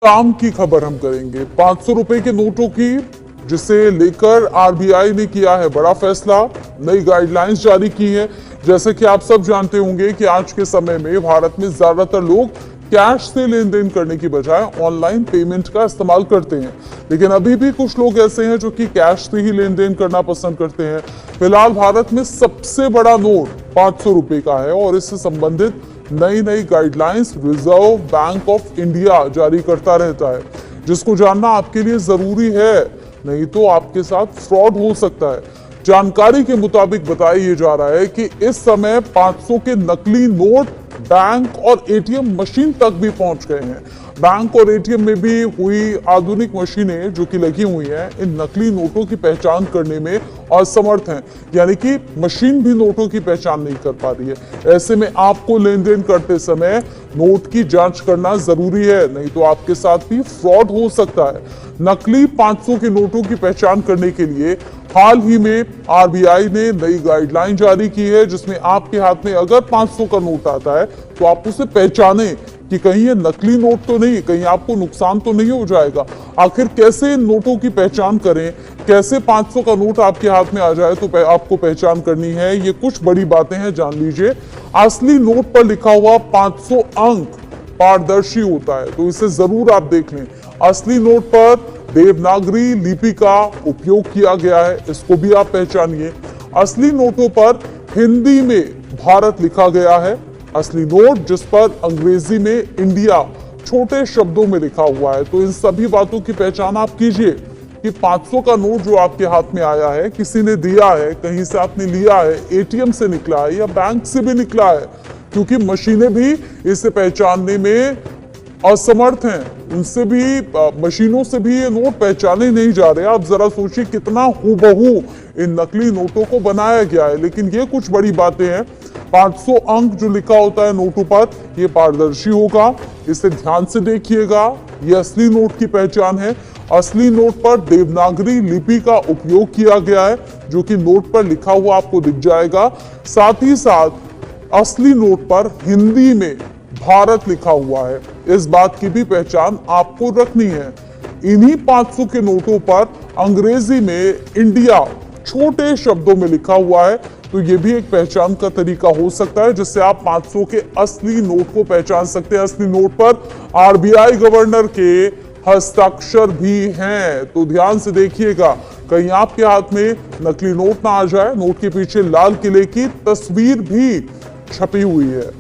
काम की खबर हम करेंगे 500 रुपए के नोटों की, जिसे लेकर आरबीआई ने किया है बड़ा फैसला, नई गाइडलाइंस जारी की है। जैसे कि आप सब जानते होंगे कि आज के समय में भारत में ज्यादातर लोग कैश से लेन देन करने की बजाय ऑनलाइन पेमेंट का इस्तेमाल करते हैं, लेकिन अभी भी कुछ लोग ऐसे हैं जो कि कैश से ही लेन देन करना पसंद करते हैं। फिलहाल भारत में सबसे बड़ा नोट 500 रुपए का है और इससे संबंधित नई नई guidelines reserve bank of India जारी करता रहता है, जिसको जानना आपके लिए जरूरी है, नहीं तो आपके साथ फ्रॉड हो सकता है। जानकारी के मुताबिक बताया जा रहा है कि इस समय 500 के नकली नोट बैंक और एटीएम मशीन तक भी पहुंच गए हैं। बैंक और एटीएम में भी हुई आधुनिक मशीनें जो कि लगी हुई हैं, इन नकली नोटों की पहचान करने में असमर्थ हैं, यानी कि मशीन भी नोटों की पहचान नहीं कर पा रही है। ऐसे में आपको लेन देन करते समय नोट की जांच करना जरूरी है, नहीं तो आपके साथ भी फ्रॉड हो सकता है। नकली 500 के नोटों की पहचान करने के लिए हाल ही में आरबीआई ने नई गाइडलाइन जारी की है, जिसमें आपके हाथ में अगर 500 का नोट आता है तो आप उसे पहचाने कि कहीं ये नकली नोट तो नहीं, कहीं आपको नुकसान तो नहीं हो जाएगा। आखिर कैसे इन नोटों की पहचान करें, कैसे 500 का नोट आपके हाथ में आ जाए तो आपको पहचान करनी है, ये कुछ बड़ी बातें हैं, जान लीजिए। असली नोट पर लिखा हुआ 500 अंक पारदर्शी होता है, तो इसे जरूर आप देख लें। असली नोट पर देवनागरी लिपि का उपयोग किया गया है, इसको भी आप पहचानिए। असली नोटों पर हिंदी में भारत लिखा गया है। असली नोट जिस पर अंग्रेजी में इंडिया छोटे शब्दों में लिखा हुआ है, तो इन सभी बातों की पहचान आप कीजिए कि 500 का नोट जो आपके हाथ में आया है, किसी ने दिया है, कहीं से आपने लिया है, एटीएम से निकला है या बैंक से भी निकला है, क्योंकि मशीनें भी इसे पहचानने में असमर्थ हैं। उनसे भी, मशीनों से भी ये नोट पहचाने नहीं जा रहे। आप जरा सोचिए कितना हूबहू इन नकली नोटों को बनाया गया है। लेकिन ये कुछ बड़ी बातें हैं। 500 अंक जो लिखा होता है नोटों पर, ये पारदर्शी होगा, इसे ध्यान से देखिएगा। ये असली नोट की पहचान है। असली नोट पर देवनागरी लिपि का उपयोग किया गया है, जो कि नोट पर लिखा हुआ आपको दिख जाएगा। साथ ही साथ असली नोट पर हिंदी में भारत लिखा हुआ है, इस बात की भी पहचान आपको रखनी है। इन्हीं 500 के नोटों पर अंग्रेजी में इंडिया छोटे शब्दों में लिखा हुआ है, तो ये भी एक पहचान का तरीका हो सकता है, जिससे आप 500 के असली नोट को पहचान सकते हैं। असली नोट पर आरबीआई गवर्नर के हस्ताक्षर भी हैं, तो ध्यान से देखिएगा कहीं आपके हाथ में नकली नोट ना आ जाए। नोट के पीछे लाल किले की तस्वीर भी छपी हुई है।